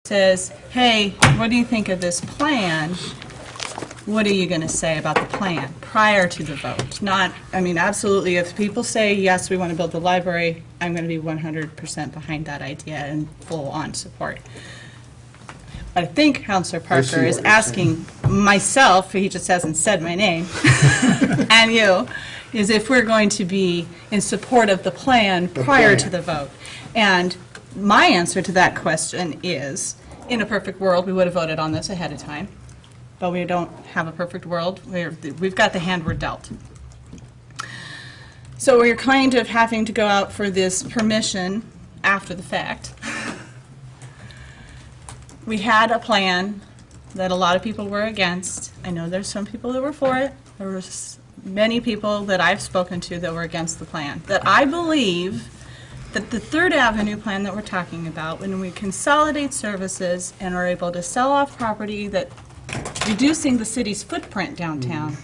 says, hey, what do you think of this plan? What are you going to say about the plan prior to the vote? Not, I mean, absolutely, if people say, yes, we want to build the library, I'm going to be 100% behind that idea and full-on support. But I think Councilor Parker is asking myself, he just hasn't said my name, and you, is if we're going to be in support of the plan prior to the vote. And my answer to that question is, in a perfect world, we would have voted on this ahead of time. But we don't have a perfect world. We've got the hand we're dealt. So we're kind of having to go out for this permission after the fact. We had a plan that a lot of people were against. I know there's some people that were for it. There were many people that I've spoken to that were against the plan. That I believe that the Third Avenue plan that we're talking about, when we consolidate services and are able to sell off property that reducing the city's footprint downtown,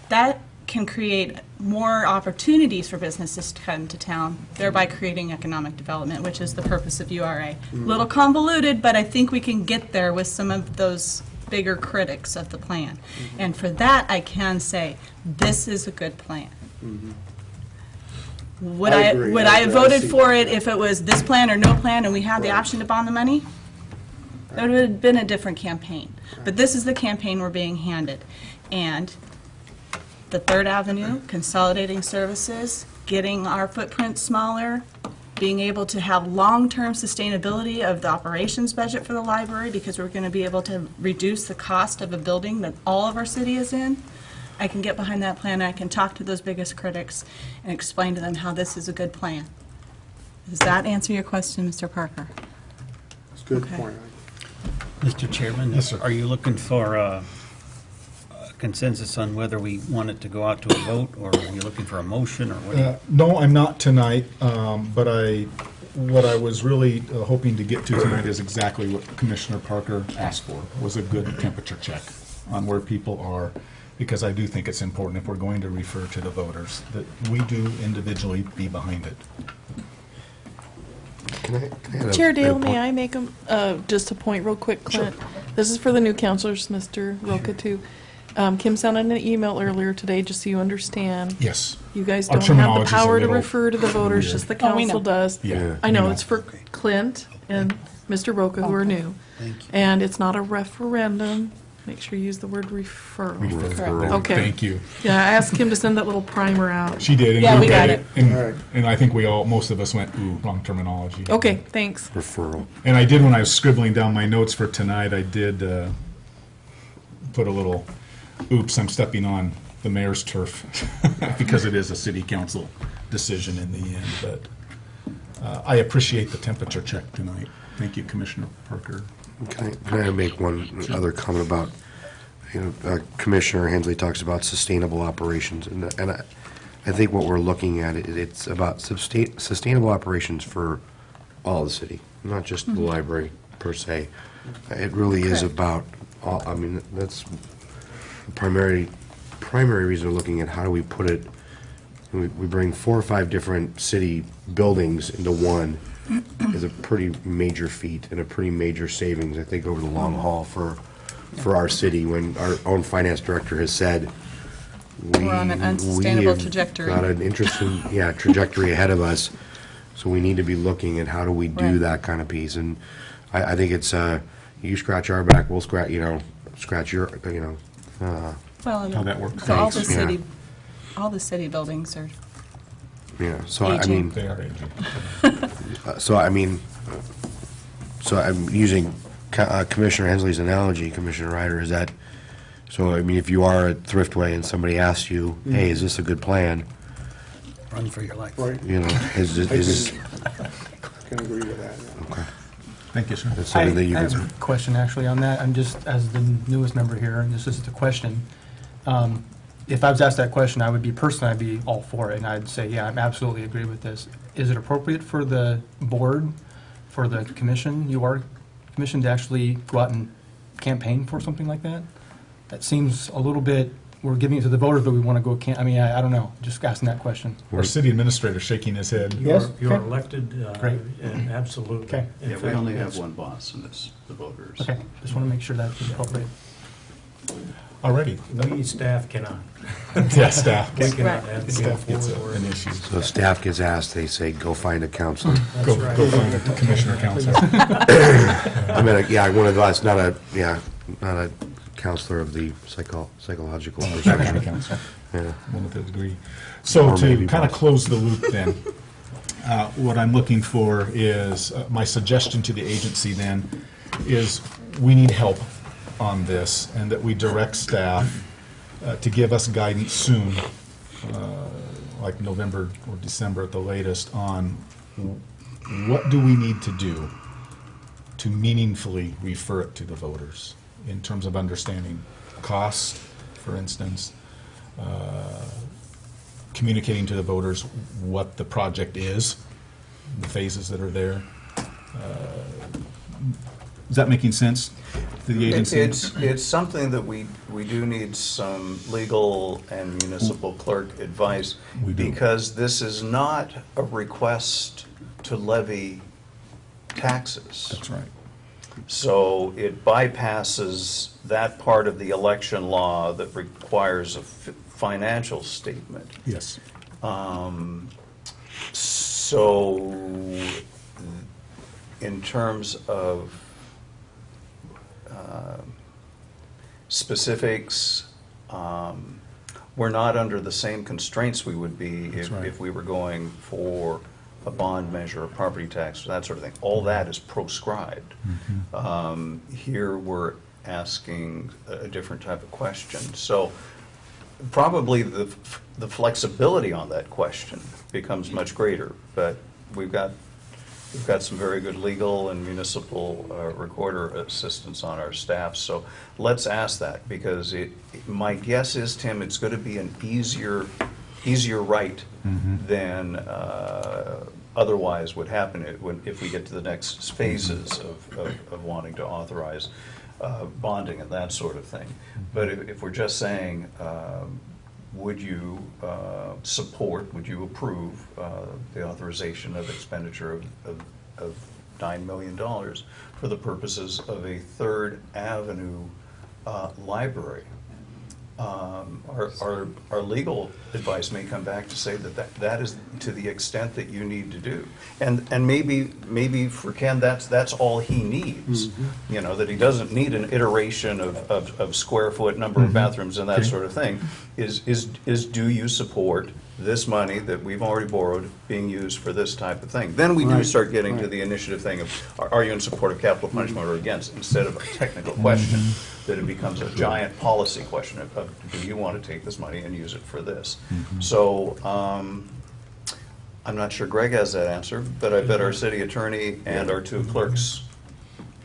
that can create more opportunities for businesses to come to town, thereby creating economic development, which is the purpose of URA. A little convoluted, but I think we can get there with some of those bigger critics of the plan. And for that, I can say, this is a good plan. Would I have voted for it if it was this plan or no plan and we had the option to bond the money? It would have been a different campaign. But this is the campaign we're being handed. And the Third Avenue, consolidating services, getting our footprint smaller, being able to have long-term sustainability of the operations budget for the library because we're going to be able to reduce the cost of a building that all of our city is in. I can get behind that plan. I can talk to those biggest critics and explain to them how this is a good plan. Does that answer your question, Mr. Parker? That's a good point. Mr. Chairman, Yes, sir. are you looking for a consensus on whether we want it to go out to a vote, or are you looking for a motion, or what? No, I'm not tonight, but what I was really hoping to get to tonight is exactly what Commissioner Parker asked for, was a good temperature check on where people are, because I do think it's important, if we're going to refer to the voters, that we do individually be behind it. Chair Dale, may I make just a point real quick, Clint? Sure. This is for the new counselors, Mr. Roca, too. Kim sent in an email earlier today, just so you understand. Yes. You guys Our don't have the terminology's a power to little refer to the voters, weird. just the Oh, we council know. does. Yeah, I know, we know. it's for Clint and Mr. Roca, who are new. Thank you. And it's not a referendum. Make sure you use the word referral. Okay. Thank you. Yeah, I asked Kim to send that little primer out. She did, and Yeah, we we got got it. it. And, All right. and I think most of us went, ooh, wrong terminology. Okay, thanks. Referral. And I did, when I was scribbling down my notes for tonight, I did put a little, oops, I'm stepping on the mayor's turf, because it is a city council decision in the end. But I appreciate the temperature check tonight. Thank you, Commissioner Parker. Can I make one other comment about, Commissioner Hensley talks about sustainable operations, and I think what we're looking at, it's about sustainable operations for all the city, not just the library per se. It really is about, I mean, that's the primary reason we're looking at how do we put it, we bring 4 or 5 different city buildings into one is a pretty major feat and a pretty major savings, I think, over the long haul for our city, when our own finance director has said We're on an unsustainable we have trajectory. got an interesting trajectory ahead of us, so we need to be looking at how do we do Right. that kind of piece. And I think it's you scratch our back, we'll scratch your Well, How that works. so all the Thanks. city, all the city buildings are, so I Aging. mean They are aging. so I'm using Commissioner Hensley's analogy, Commissioner Ryder, is that, so I mean, if you are at Thriftway and somebody asks you, hey, is this a good plan? Run for your life. Right. Is this, Can agree with that. Yeah. okay. Thank you, sir. That's I something that you have can, a question actually on that. I'm just, as the newest member here, and this is the question. If I was asked that question, I would be personally, I'd be all for it, and I'd say, yeah, I absolutely agree with this. Is it appropriate for the board, for the commission, UR commission, to actually go out and campaign for something like that? That seems a little bit we're giving it to the voters, but we want to go, I mean, I don't know, just asking that question. Our city administrator shaking his head. Yes, You're okay. elected, Great. and absolutely. Okay. In Yeah, we fact, only have it's- one boss in this, the voters. Okay, just want to make sure that's appropriate. Alrighty. We staff cannot. Yeah, staff. We cannot Right. advocate Staff gets for an it. issue. So staff gets asked, they say, go find a counselor. Go That's right. go find a commissioner counselor. I mean, yeah, one of us, not a counselor of the psychological Commissioner perspective. counselor. Yeah. One with a degree. So Or to maybe kind of both. close the loop then, what I'm looking for is, my suggestion to the agency then is we need help on this and that we direct staff to give us guidance soon, like November or December at the latest, on what do we need to do to meaningfully refer it to the voters in terms of understanding cost, for instance, communicating to the voters what the project is, the phases that are there. Is that making sense to the agency? It's something that we do need some legal and municipal clerk advice. We do. Because this is not a request to levy taxes. That's right. So it bypasses that part of the election law that requires a financial statement. Yes. So in terms of specifics, we're not under the same constraints we would be That's right. if we were going for a bond measure, a property tax, that sort of thing. All that is proscribed. Here we're asking a different type of question. So probably the flexibility on that question becomes much greater, but we've got some very good legal and municipal recorder assistants on our staff, so let's ask that, because my guess is, Tim, it's going to be an easier right than otherwise would happen if we get to the next phases of wanting to authorize bonding and that sort of thing. But if we're just saying, would you support, would you approve the authorization of expenditure of $9 million for the purposes of a Third Avenue library? Our legal advice may come back to say that is to the extent that you need to do. And maybe for Ken, that's all he needs. You know, that he doesn't need an iteration of square foot, number of bathrooms and that Okay. sort of thing. Is do you support this money that we've already borrowed being used for this type of thing? Then we do Right, start getting to right. the initiative thing of, are you in support of capital punishment or against, instead of a technical question, that it becomes a giant policy question of do you want to take this money and use it for this? So, I'm not sure Greg has that answer, but I bet our city attorney and our two clerks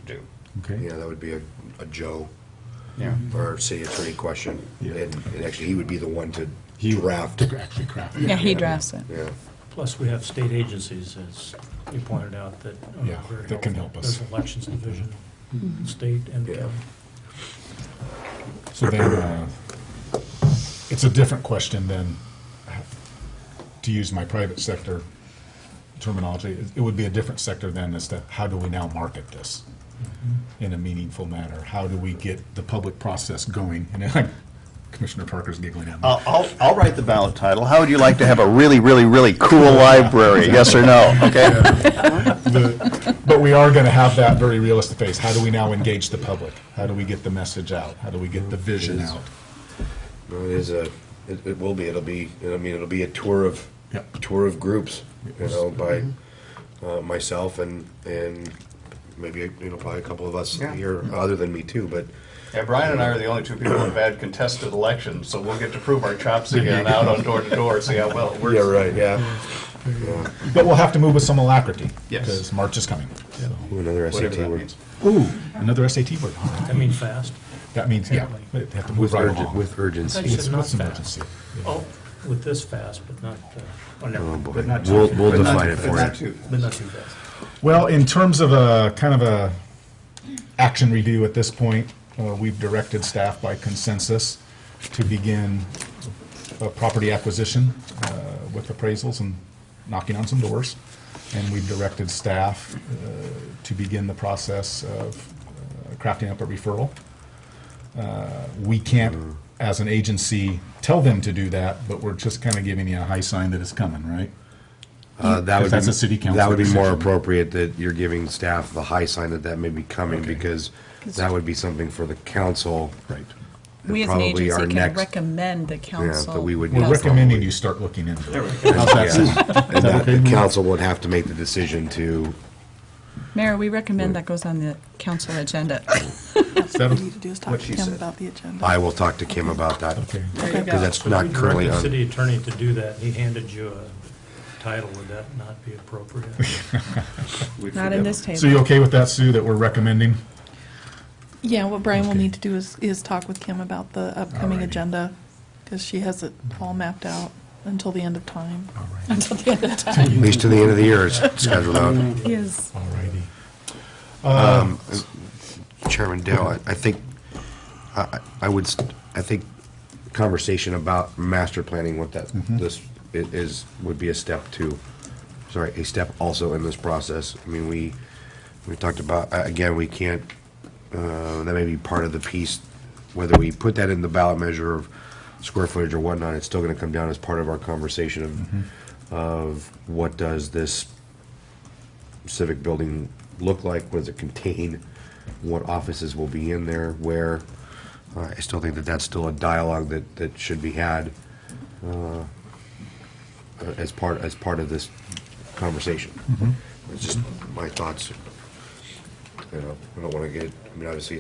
do. Okay. Yeah, that would be a Joe Yeah. or city attorney question. Yeah. And actually, he would be the one to He draft. to actually craft it. Yeah, he drafts it. Yeah. Plus, we have state agencies, as you pointed out, that are Yeah, very that can helpful. help us. There's elections division, state and Yeah. county. So then, it's a different question than, to use my private sector terminology, it would be a different sector then as to how do we now market this in a meaningful manner? How do we get the public process going? And then, Commissioner Parker's giggling at me. I'll write the ballot title. How would you like to have a really, really, really cool library? Yes or no? Okay? But we are going to have that very realistic phase. How do we now engage the public? How do we get the message out? How do we get the vision out? No, it will be. It'll be a tour of Yep. groups, by myself and maybe, probably a couple of us Yeah. here, other than me too, but Yeah, Brian and I are the only two people who've had contested elections, so we'll get to prove our chops again out on door to door, see how well it works. yeah, right, yeah. But we'll have to move with some alacrity. Yes. Because March is coming. So. Ooh, another Whatever SAT that word. means. Ooh, another SAT word. All right. That means fast. That means, yeah, we have to move right along. With urgency. That's With not some fast. urgency. Oh, with this fast, but not, never Oh, mind. boy. But not too- We'll But not- define it but for not you. too- But not too fast. Well, in terms of a kind of a action review at this point, we've directed staff by consensus to begin a property acquisition with appraisals and knocking on some doors. And we've directed staff to begin the process of crafting up a referral. We can't, as an agency, tell them to do that, but we're just kind of giving you a high sign that it's coming, right? That would that's be- a city council That would be more decision. appropriate that you're giving staff the high sign that that may be coming, Okay. because that would be something for the council. Right. We as an Probably our agency can next- recommend the Yeah, council. that we would. We're Council. recommending you start looking into it. How's that Yeah. sound? And that the council would have to make the decision to, Mayor, we recommend that goes on the council agenda. That's that what a- we need to do is talk what to she Kim said. about the agenda. I will talk to Kim about that. Okay. There you Because go. that's So not if you currently direct the on. city attorney to do that, and he handed you a title, would that not be appropriate? Not in this table. So you okay with that, Sue, that we're recommending? Yeah, what Brian will Okay. need to do is talk with Kim about the upcoming Alrighty. agenda, because she has it all mapped out until the end of time. All right. Until the end of At time. least to the end of the year it's scheduled out. Yes. All righty. Chairman Dale, I think, I think conversation about master planning, what that, this is, would be a step to, sorry, a step also in this process. I mean, we talked about, again, we can't, that may be part of the piece, whether we put that in the ballot measure of square footage or whatnot, it's still gonna come down as part of our conversation of what does this civic building look like, what does it contain, what offices will be in there, where. I still think that that's still a dialogue that should be had as part of this conversation. It's just my thoughts. You know, I don't want to get, I mean, obviously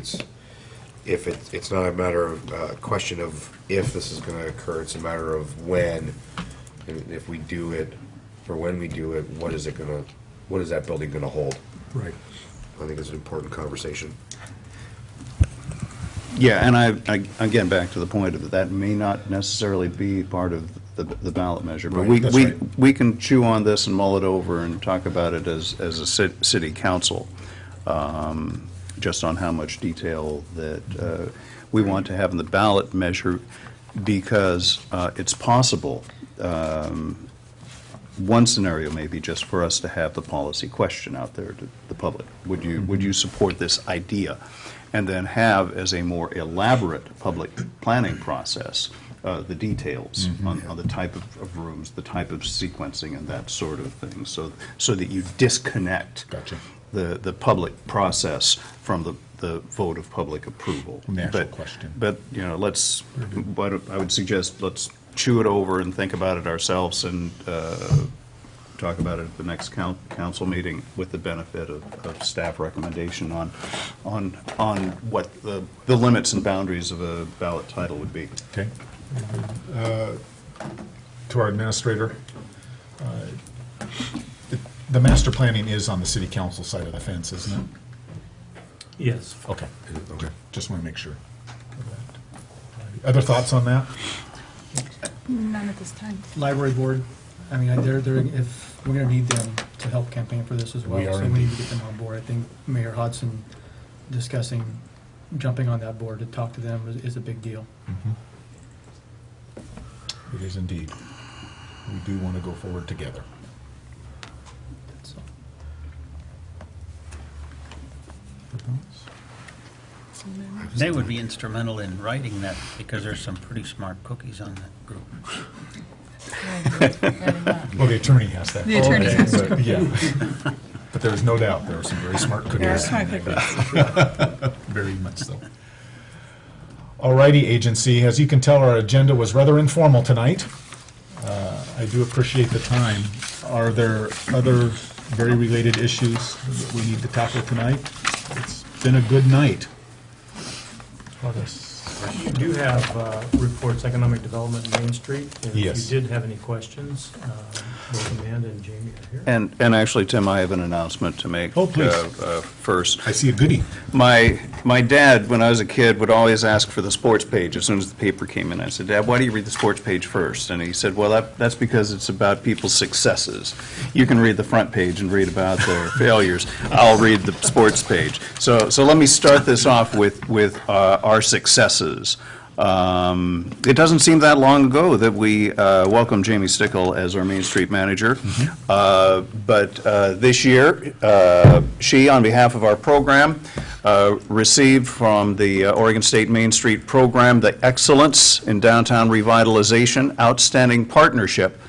it's not a matter of, question of if this is going to occur, it's a matter of when, and if we do it, or when we do it, what is that building going to hold? Right. I think it's an important conversation. Yeah, and again, back to the point of that may not necessarily be part of the ballot measure, but Right, that's right. we can chew on this and mull it over and talk about it as a city council, just on how much detail that we want to have in the ballot measure, because it's possible, one scenario may be just for us to have the policy question out there to the public. Would you support this idea? And then have, as a more elaborate public planning process, the details on the type of rooms, the type of sequencing and that sort of thing, so that you disconnect Gotcha. the public process from the vote of public approval. From the actual But- question. But, you know, I would suggest, let's chew it over and think about it ourselves and talk about it at the next council meeting with the benefit of staff recommendation on what the limits and boundaries of a ballot title would be. Okay. To our administrator, the master planning is on the city council side of the fence, isn't it? Yes. Okay. Okay. Just want to make sure. Other thoughts on that? None at this time. Library board, I mean, if, we're gonna need them to help campaign for this as well. We are So we indeed. need to get them on board. I think Mayor Hodson discussing jumping on that board to talk to them is a big deal. It is indeed. We do want to go forward together. So, They would be instrumental in writing that, because there's some pretty smart cookies on that group. Well, the attorney has that. The attorney has to. But, yeah. But there's no doubt, there are some very smart cookies. There are smart cookies. Very much so. Alrighty, agency, as you can tell, our agenda was rather informal tonight. I do appreciate the time. Are there other very related issues that we need to tackle tonight? It's been a good night. You do have reports, economic development in Main Street. And Yes. if you did have any questions, both Amanda and Jamie are here. And actually, Tim, I have an announcement to make. Oh, please. First. I see a goodie. My dad, when I was a kid, would always ask for the sports page as soon as the paper came in. I said, Dad, why do you read the sports page first? And he said, well, that's because it's about people's successes. You can read the front page and read about their failures. I'll read the sports page. So let me start this off with our successes. It doesn't seem that long ago that we welcomed Jamie Stickle as our Main Street manager. But this year, she, on behalf of our program, received from the Oregon State Main Street Program the Excellence in Downtown Revitalization Outstanding Partnership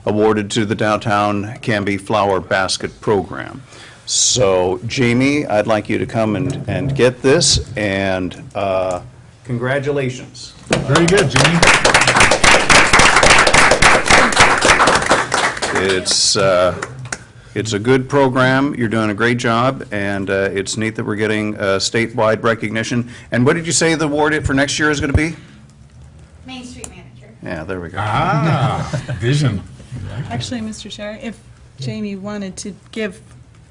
awarded to the Downtown Canby Flower Basket Program. So, Jamie, I'd like you to come and get this, and congratulations. Very good, Jamie. It's a good program, you're doing a great job, and it's neat that we're getting statewide recognition. And what did you say the award for next year is going to be? Main Street Manager. Yeah, there we go. Vision. Actually, Mr. Chair, if Jamie wanted to give,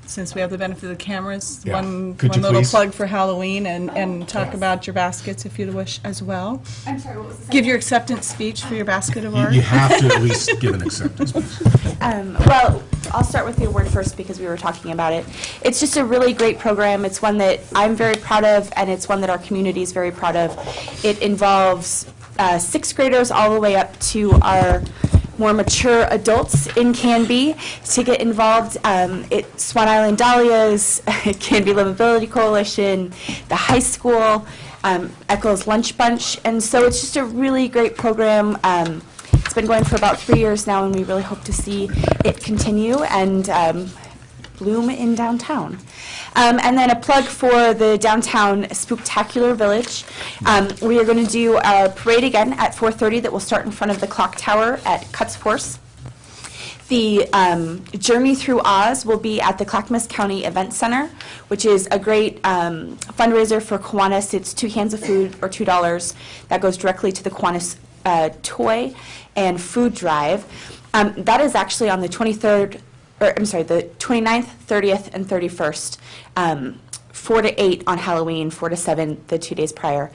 since we have the benefit of the cameras, Yeah. one Could you little please? plug for Halloween and talk about your baskets if you'd wish as well. I'm sorry, what was the second? Give your acceptance speech for your basket of art. You have to at least give an acceptance. Well, I'll start with the award first because we were talking about it. It's just a really great program. It's one that I'm very proud of, and it's one that our community is very proud of. It involves sixth graders all the way up to our more mature adults in Canby to get involved. Swan Island Dahlias, Canby Livability Coalition, the high school, Echo's Lunch Bunch, and so it's just a really great program. It's been going for about 3 years now, and we really hope to see it continue and bloom in downtown. And then a plug for the downtown Spooktacular Village. We are going to do a parade again at 4:30 that will start in front of the clock tower at Cuts Force. The Journey Through Oz will be at the Clackamas County Event Center, which is a great fundraiser for Kiwanis. It's 2 cans of food or $2 that goes directly to the Kiwanis toy and food drive. That is actually on the 23rd, or I'm sorry, the 29th, 30th, and 31st, 4 to 8 on Halloween, 4 to 7 the 2 days prior.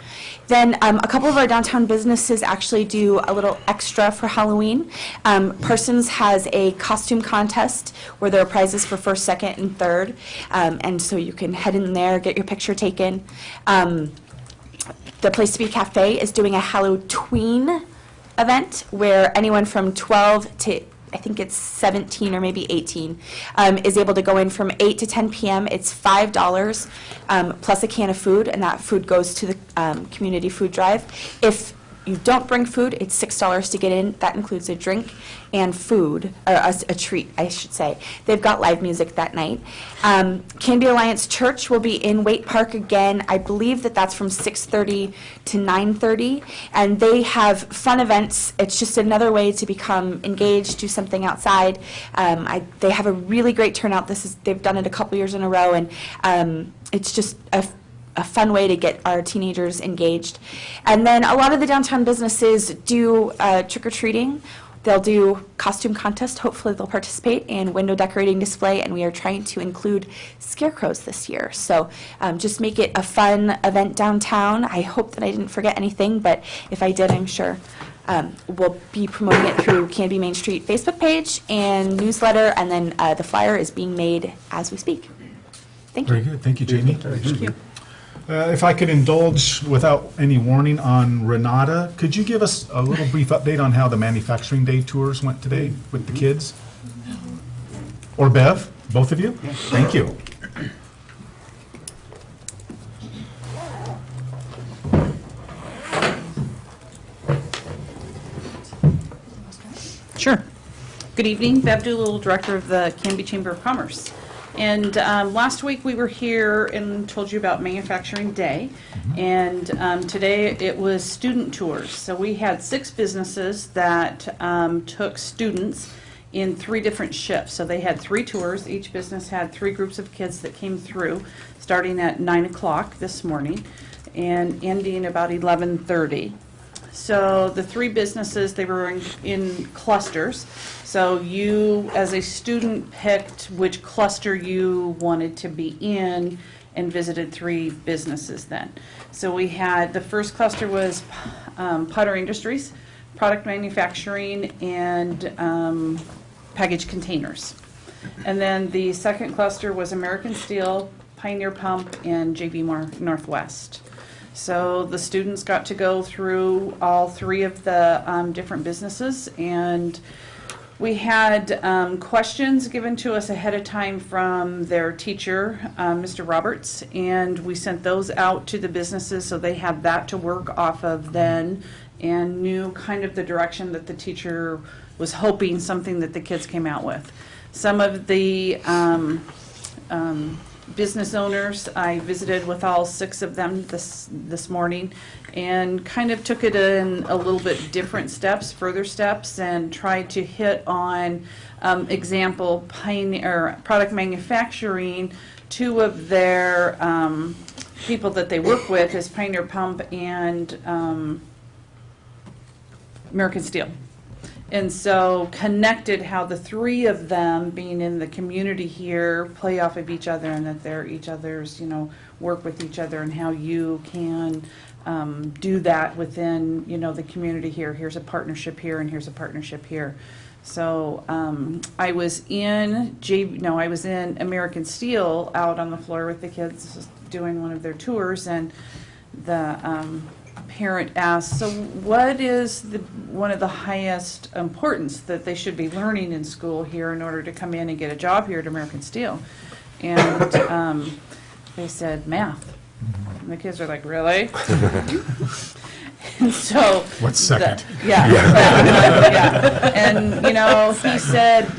Then a couple of our downtown businesses actually do a little extra for Halloween. Parsons has a costume contest where there are prizes for first, second, and third, and so you can head in there, get your picture taken. The Place to Be Cafe is doing a Halloween event where anyone from 12 to I think it's 17 or maybe 18, is able to go in from 8 to 10 p.m. It's $5 plus a can of food, and that food goes to the community food drive. If you don't bring food, it's $6 to get in. That includes a drink and food, or a treat, I should say. They've got live music that night. Canby Alliance Church will be in Waite Park again. I believe that's from 6:30 to 9:30, and they have fun events. It's just another way to become engaged, do something outside. They have a really great turnout. They've done it a couple years in a row, and it's just a fun way to get our teenagers engaged. And then a lot of the downtown businesses do trick-or-treating. They'll do costume contest, hopefully they'll participate, and window decorating display, and we are trying to include scarecrows this year. So just make it a fun event downtown. I hope that I didn't forget anything, but if I did, I'm sure we'll be promoting it through Canby Main Street Facebook page and newsletter, and then the flyer is being made as we speak. Thank you. Very good. Thank you, Jamie. Thank you. If I could indulge without any warning on Renata, could you give us a little brief update on how the Manufacturing Day tours went today with the kids? Or Bev, both of you? Thank you. Sure. Good evening, Bev Doolittle, Director of the Canby Chamber of Commerce. And last week we were here and told you about Manufacturing Day. And today it was student tours. So we had 6 businesses that took students in 3 different shifts. So they had 3 tours. Each business had 3 groups of kids that came through, starting at 9 o'clock this morning and ending about 11:30. So the 3 businesses, they were in clusters. So you, as a student, picked which cluster you wanted to be in and visited 3 businesses then. So we had, the first cluster was Potter Industries, product manufacturing, and packaged containers. And then the second cluster was American Steel, Pioneer Pump, and JB Northwest. So the students got to go through all three of the different businesses, and we had questions given to us ahead of time from their teacher, Mr. Roberts, and we sent those out to the businesses so they had that to work off of then and knew kind of the direction that the teacher was hoping, something that the kids came out with. Some of the business owners, I visited with all 6 of them this morning and kind of took it in a little bit different steps, further steps, and tried to hit on example Pioneer product manufacturing. 2 of their people that they work with is Pioneer Pump and American Steel. And so connected how the 3 of them being in the community here play off of each other, and that they're each other's, work with each other, and how you can do that within, the community here. Here's a partnership here, and here's a partnership here. So I was in American Steel out on the floor with the kids doing one of their tours, and the parent asked, so what is one of the highest importance that they should be learning in school here in order to come in and get a job here at American Steel? And they said math. And the kids are like, really? And so What's second? yeah. And he said,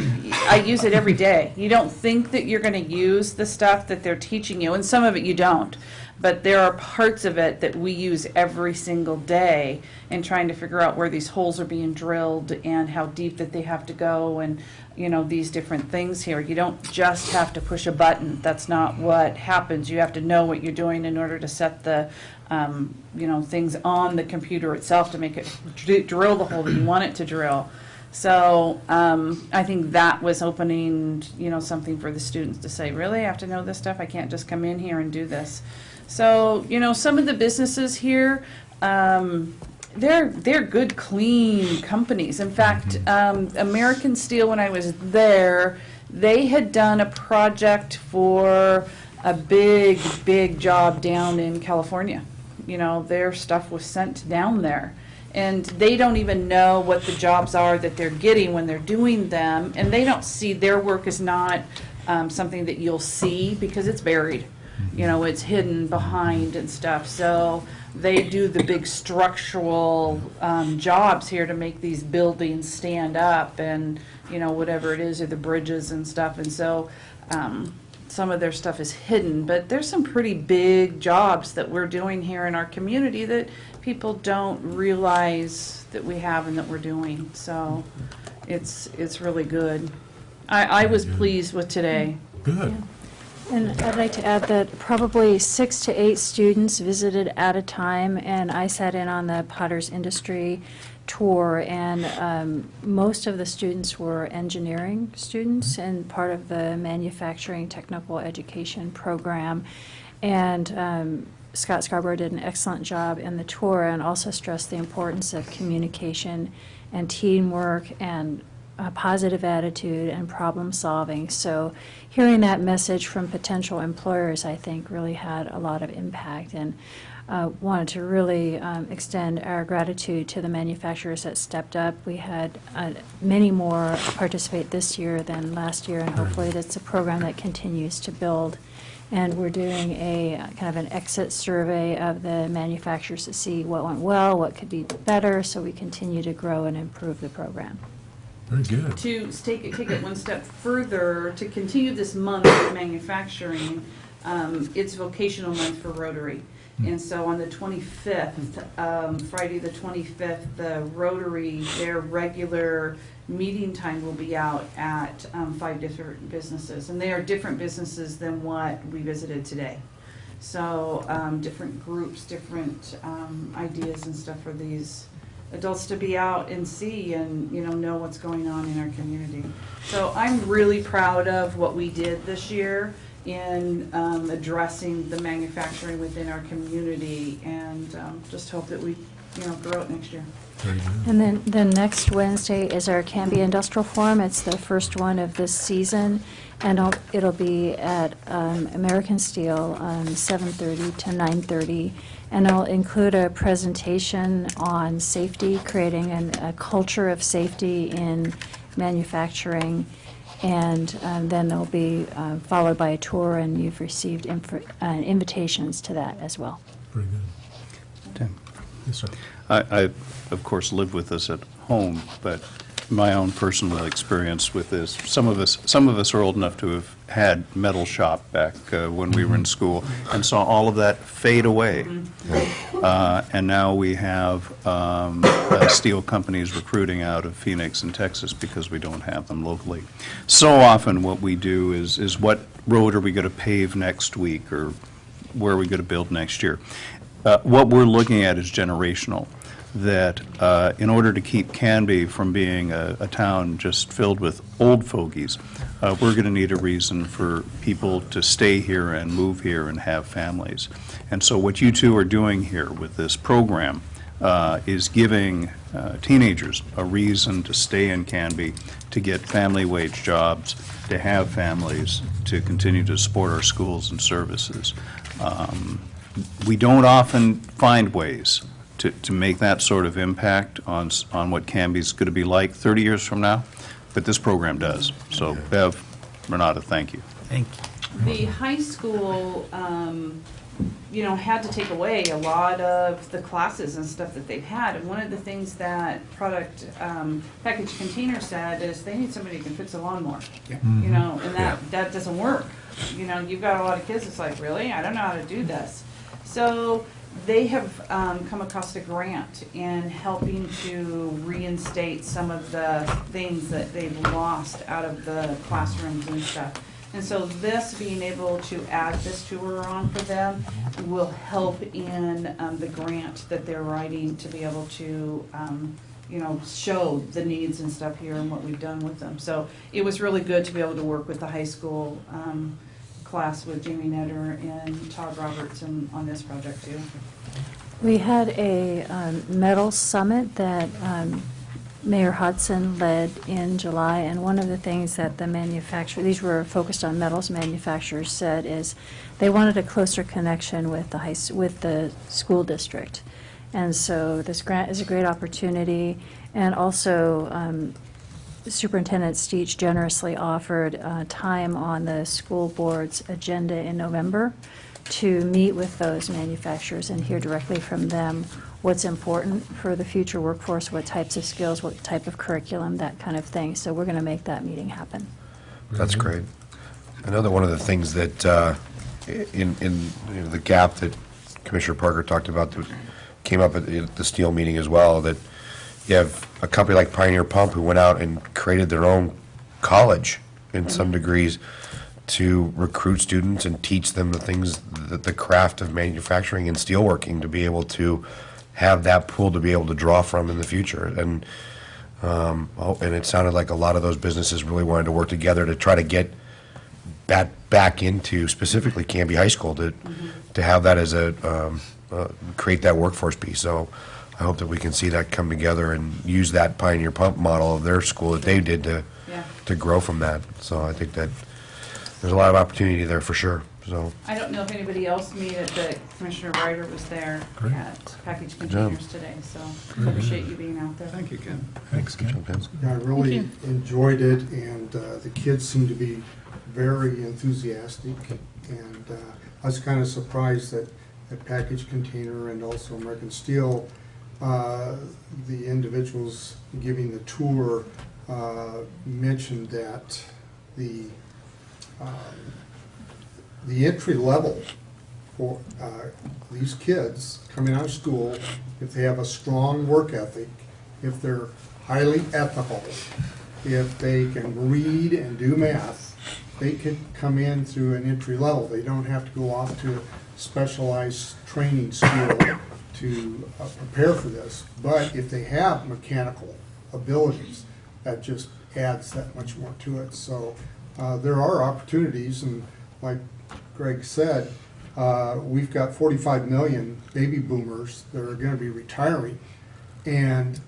I use it every day. You don't think that you're going to use the stuff that they're teaching you, and some of it you don't. But there are parts of it that we use every single day in trying to figure out where these holes are being drilled and how deep that they have to go, and these different things here. You don't just have to push a button. That's not what happens. You have to know what you're doing in order to set the things on the computer itself to make it drill the hole that you want it to drill. So I think that was opening, something for the students to say, really, I have to know this stuff? I can't just come in here and do this. So, some of the businesses here, they're good, clean companies. In fact, American Steel, when I was there, they had done a project for a big, big job down in California. Their stuff was sent down there. And they don't even know what the jobs are that they're getting when they're doing them. And they don't see, their work is not something that you'll see because it's buried. It's hidden behind and stuff. So they do the big structural jobs here to make these buildings stand up, and whatever it is, or the bridges and stuff. And so some of their stuff is hidden, but there's some pretty big jobs that we're doing here in our community that people don't realize that we have and that we're doing. So it's really good. I was pleased with today. Good. Yeah. And I'd like to add that probably 6 to 8 students visited at a time, and I sat in on the Potter's Industry tour, and most of the students were engineering students and part of the manufacturing technical education program. And Scott Scarborough did an excellent job in the tour, and also stressed the importance of communication and teamwork and a positive attitude and problem solving. So hearing that message from potential employers, I think, really had a lot of impact, and wanted to really extend our gratitude to the manufacturers that stepped up. We had many more participate this year than last year, and hopefully that's a program that continues to build. And we're doing a kind of an exit survey of the manufacturers to see what went well, what could be better, so we continue to grow and improve the program. Very good. To take it one step further, to continue this month of manufacturing, it's vocational month for Rotary. And so on the 25th, Friday the 25th, the Rotary, their regular meeting time will be out at 5 different businesses. And they are different businesses than what we visited today. So different groups, different ideas and stuff for these adults to be out and see and know what's going on in our community. So I'm really proud of what we did this year in addressing the manufacturing within our community, and just hope that we grow it next year. Very good. And then next Wednesday is our Canby Industrial Forum. It's the first one of this season, and it'll be at American Steel, 7:30 to 9:30, and it'll include a presentation on safety, creating a culture of safety in manufacturing, and then there'll be followed by a tour, and you've received invitations to that as well. Very good. Tim? Yes, sir. I, of course, live with this at home, but my own personal experience with this, some of us are old enough to have had metal shop back when we were in school and saw all of that fade away. And now we have steel companies recruiting out of Phoenix and Texas because we don't have them locally. So often what we do is what road are we going to pave next week, or where are we going to build next year? What we're looking at is generational, that in order to keep Canby from being a town just filled with old fogies, we're going to need a reason for people to stay here and move here and have families. And so what you two are doing here with this program is giving teenagers a reason to stay in Canby, to get family wage jobs, to have families, to continue to support our schools and services. We don't often find ways to make that sort of impact on what Canby's going to be like 30 years from now, but this program does. So, Bev, Renata, thank you. Thank you. The high school, had to take away a lot of the classes and stuff that they've had. And one of the things that package container said is they need somebody who can fix a lawnmower. And that doesn't work. You've got a lot of kids that's like, really? I don't know how to do this. So they have come across a grant in helping to reinstate some of the things that they've lost out of the classrooms and stuff. And so this, being able to add this tour on for them, will help in the grant that they're writing to be able to, show the needs and stuff here and what we've done with them. So it was really good to be able to work with the high school class with Jamie Netter and Todd Roberts on this project too. We had a metal summit that Mayor Hudson led in July, and one of the things that the these were focused on metals manufacturers, said is they wanted a closer connection with the school district. And so this grant is a great opportunity, and also Superintendent Steach generously offered time on the school board's agenda in November to meet with those manufacturers and hear directly from them what's important for the future workforce, what types of skills, what type of curriculum, that kind of thing. So we're going to make that meeting happen. That's great. Another one of the things that in the gap that Commissioner Parker talked about that came up at the steel meeting as well, that you have a company like Pioneer Pump who went out and created their own college in some degrees to recruit students and teach them the things, that the craft of manufacturing and steelworking, to be able to have that pool to be able to draw from in the future. And and it sounded like a lot of those businesses really wanted to work together to try to get back into specifically Canby High School to have that as create that workforce piece. So I hope that we can see that come together and use that Pioneer Pump model of their school that they did to grow from that. So I think that there's a lot of opportunity there for sure. So I don't know if anybody else knew that Commissioner Ryder was there at Package Containers today, so appreciate you being out there. Thank you, Ken. Thanks, Ken. Yeah, I really enjoyed it, and the kids seemed to be very enthusiastic. And I was kind of surprised that at Package Container and also American Steel, the individuals giving the tour mentioned that the entry level for these kids coming out of school, if they have a strong work ethic, if they're highly ethical, if they can read and do math, they could come in through an entry level. They don't have to go off to a specialized training school to prepare for this. But if they have mechanical abilities, that just adds that much more to it. So there are opportunities, and like Greg said, we've got 45 million baby boomers that are gonna be retiring. And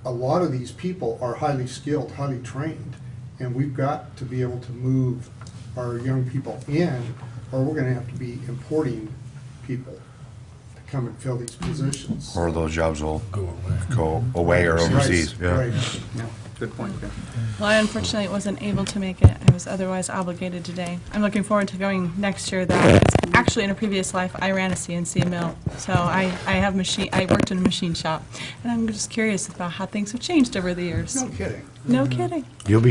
a lot of these people are highly skilled, highly trained, and we've got to be able to move our young people in, or we're gonna have to be importing people to come and fill these positions. Or those jobs will go away or overseas, yeah. Right. Good point, yeah. Well, I unfortunately wasn't able to make it. I was otherwise obligated today. I'm looking forward to going next year, though. Actually, in a previous life, I ran a CNC mill, so I worked in a machine shop, and I'm just curious about how things have changed over the years. No kidding. No kidding. You'll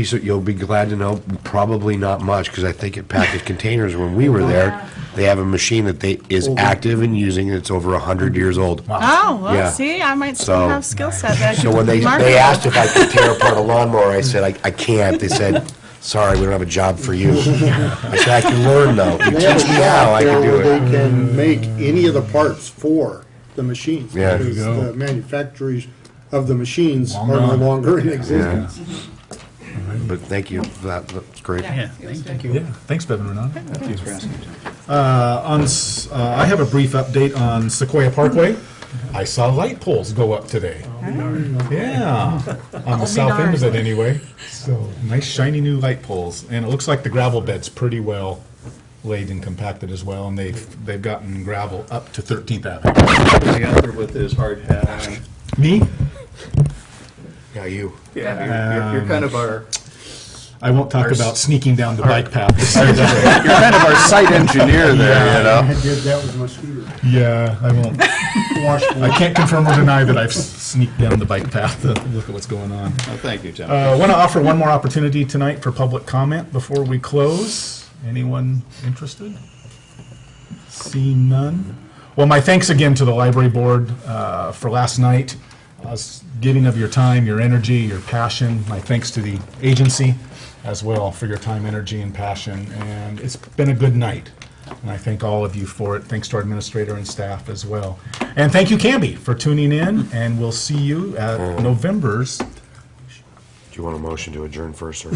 be glad to know, probably not much, because I think at Package Containers, when we were there, they have a machine that is active and using, it's over 100 years old. Oh, well, Yeah. see, I might still So- have skill set that I So could when they market. asked if I could tear apart a lawnmower, I said, I can't. They said, sorry, we don't have a job for you. I said, I can learn though. If you They have teach a me how, I shop can there do where it. they can make any of the parts for the machines. Yeah. Because There you go. the manufacturers of the machines Long are no gone. longer in existence. But thank you for that. That's great. Yeah, thank you. Yeah, thanks, Bevan Renan. Thank you. I have a brief update on Sequoia Parkway. I saw light poles go up today. Yeah, on the south end of it anyway. So, nice shiny new light poles. And it looks like the gravel bed's pretty well laid and compacted as well, and they've gotten gravel up to 13th Avenue. Is he out there with his hard hat on? Me? Yeah, you. Yeah, you're kind of our, I won't talk about sneaking down the bike path. you're kind of our site engineer there, you know? I did that with my scooter. Yeah, I won't. I can't confirm or deny that I've sneaked down the bike path to look at what's going on. Well, thank you, Tim. I want to offer one more opportunity tonight for public comment before we close. Anyone interested? Seeing none. Well, my thanks again to the library board for last night. Giving of your time, your energy, your passion. My thanks to the agency as well for your time, energy, and passion. And it's been a good night. And I thank all of you for it. Thanks to our administrator and staff as well. And thank you, Camby, for tuning in. And we'll see you at November's. Do you want a motion to adjourn first, or?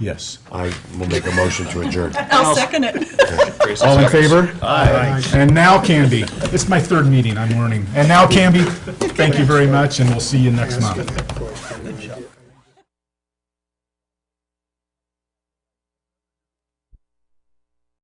Yes. I will make a motion to adjourn. I'll second it. All in favor? Aye. And now, Camby, it's my third meeting, I'm learning. And now, Camby, thank you very much, and we'll see you next month. Question.